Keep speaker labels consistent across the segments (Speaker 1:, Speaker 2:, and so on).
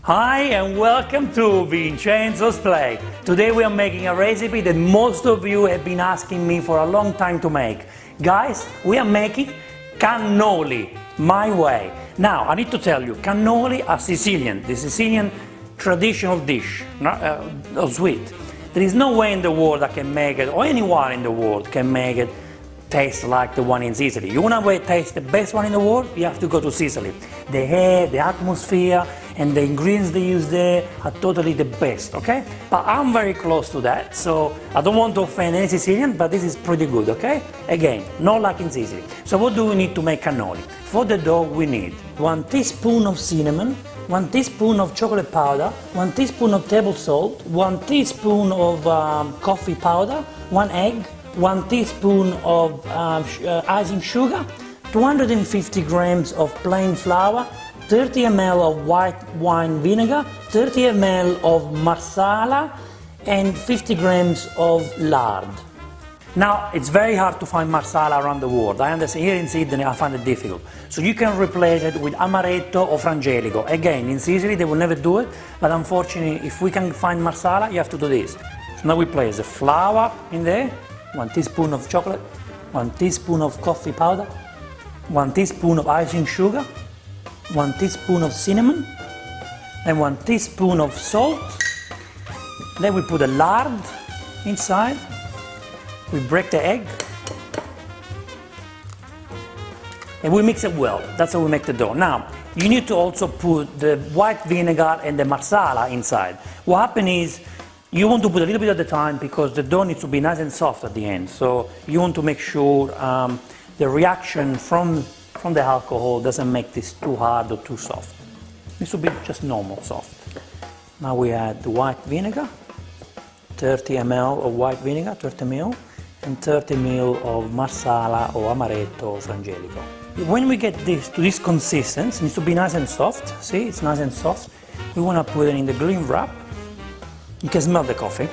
Speaker 1: Hi and welcome to Vincenzo's Play. Today we are making a recipe that most of you have been asking me for a long time to make. Guys, we are making cannoli, my way. Now, I need to tell you, cannoli are Sicilian, the Sicilian traditional dish, sweet. There is no way in the world I can make it, or anyone in the world can make it taste like the one in Sicily. You want to taste the best one in the world? You have to go to Sicily. The air, the atmosphere, and the ingredients they use there are totally the best, okay? But I'm very close to that, so I don't want to offend any Sicilian, but this is pretty good, okay? Again, not like in Sicily. So what do we need to make cannoli? For the dough we need 1 teaspoon of cinnamon, 1 teaspoon of chocolate powder, 1 teaspoon of table salt, 1 teaspoon of coffee powder, 1 egg, 1 teaspoon of icing sugar, 250 grams of plain flour, 30 ml of white wine vinegar, 30 ml of marsala, and 50 grams of lard. Now, it's very hard to find marsala around the world. I understand here in Sydney I find it difficult. So you can replace it with amaretto or frangelico. Again, in Sicily they will never do it, but unfortunately if we can find marsala, you have to do this. So now we place the flour in there, 1 teaspoon of chocolate, 1 teaspoon of coffee powder, 1 teaspoon of icing sugar, 1 teaspoon of cinnamon, and 1 teaspoon of salt. Then we put the lard inside. We break the egg. And we mix it well. That's how we make the dough. Now, you need to also put the white vinegar and the marsala inside. What happens is, you want to put a little bit at a time because the dough needs to be nice and soft at the end. So you want to make sure the reaction from the alcohol doesn't make this too hard or too soft. It needs to be just normal soft. Now we add the white vinegar, 30 ml of white vinegar, 30 ml, and 30 ml of marsala or amaretto or frangelico. When we get this to this consistency, it needs to be nice and soft. See, it's nice and soft. We want to put it in the green wrap. You can smell the coffee.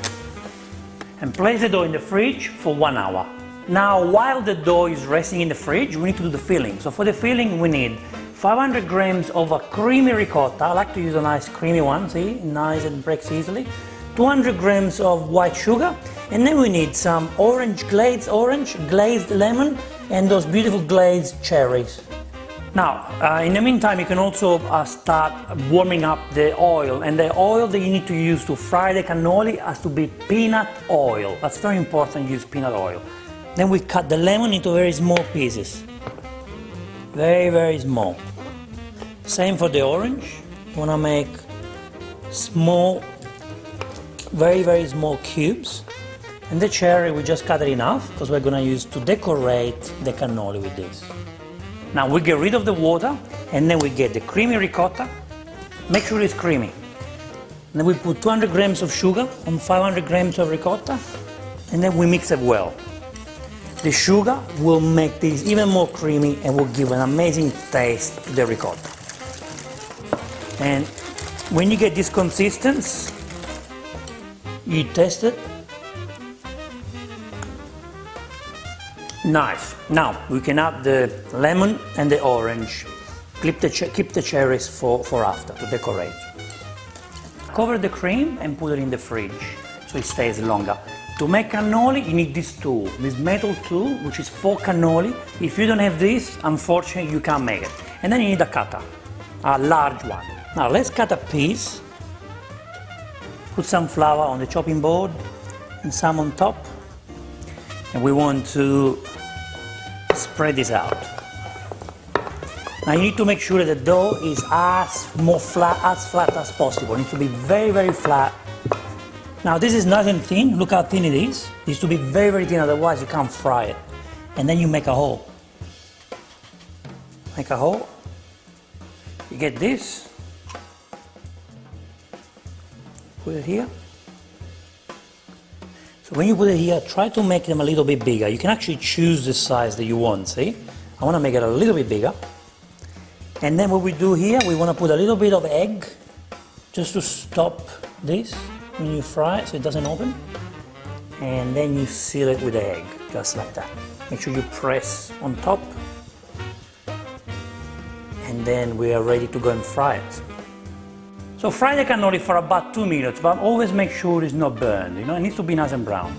Speaker 1: And place the dough in the fridge for 1 hour. Now, while the dough is resting in the fridge, we need to do the filling. So for the filling, we need 500 grams of a creamy ricotta. I like to use a nice creamy one, see, nice and breaks easily. 200 grams of white sugar. And then we need some glazed lemon, and those beautiful glazed cherries. Now, in the meantime, you can also start warming up the oil, and the oil that you need to use to fry the cannoli has to be peanut oil. That's very important, use peanut oil. Then we cut the lemon into very small pieces. Very, very small. Same for the orange. You want to make small, very, very small cubes. And the cherry, we just cut it enough because we're going to use to decorate the cannoli with this. Now we get rid of the water, and then we get the creamy ricotta. Make sure it's creamy. And then we put 200 grams of sugar on 500 grams of ricotta, and then we mix it well. The sugar will make this even more creamy and will give an amazing taste to the ricotta. And when you get this consistency, you taste it. Nice. Now we can add the lemon and the orange. Keep the cherries for after, to decorate. Cover the cream and put it in the fridge so it stays longer. To make cannoli, you need this tool, this metal tool, which is for cannoli. If you don't have this, unfortunately, you can't make it. And then you need a cutter, a large one. Now let's cut a piece. Put some flour on the chopping board and some on top. And we want to spread this out. Now you need to make sure that the dough is as flat as possible. It needs to be very, very flat. Now this is nice and thin. Look how thin it is. It needs to be very, very thin, otherwise you can't fry it. And then you make a hole. Make a hole. You get this. Put it here. So when you put it here, try to make them a little bit bigger. You can actually choose the size that you want, see? I want to make it a little bit bigger. And then what we do here, we want to put a little bit of egg just to stop this when you fry it so it doesn't open. And then you seal it with the egg, just like that. Make sure you press on top. And then we are ready to go and fry it. So fry the cannoli for about 2 minutes, but always make sure it's not burned, it needs to be nice and brown.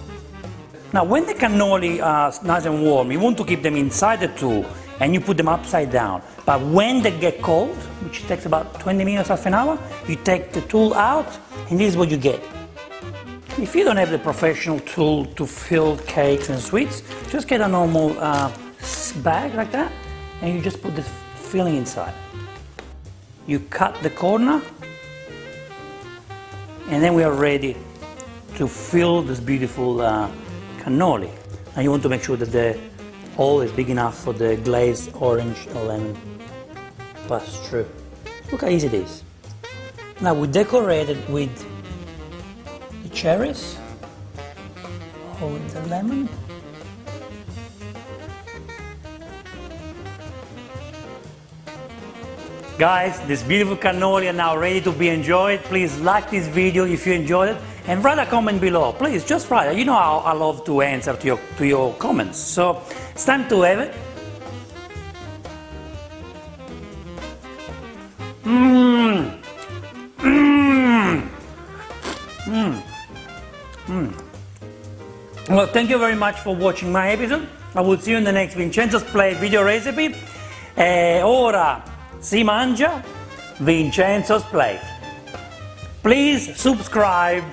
Speaker 1: Now when the cannoli are nice and warm, you want to keep them inside the tool and you put them upside down. But when they get cold, which takes about 20 minutes, half an hour, you take the tool out and this is what you get. If you don't have the professional tool to fill cakes and sweets, just get a normal bag like that and you just put the filling inside. You cut the corner and then we are ready to fill this beautiful cannoli. And you want to make sure that the hole is big enough for the glazed orange or lemon pass through. Look how easy it is. Now we decorate it with the cherries or with the lemon. Guys, this beautiful cannoli are now ready to be enjoyed. Please like this video if you enjoyed it and write a comment below. Please, just write it. You know how I love to answer to your comments. So it's time to have it. Well, thank you very much for watching my episode. I will see you in the next Vincenzo's Plate video recipe. Ora si mangia Vincenzo's Plate. Please subscribe.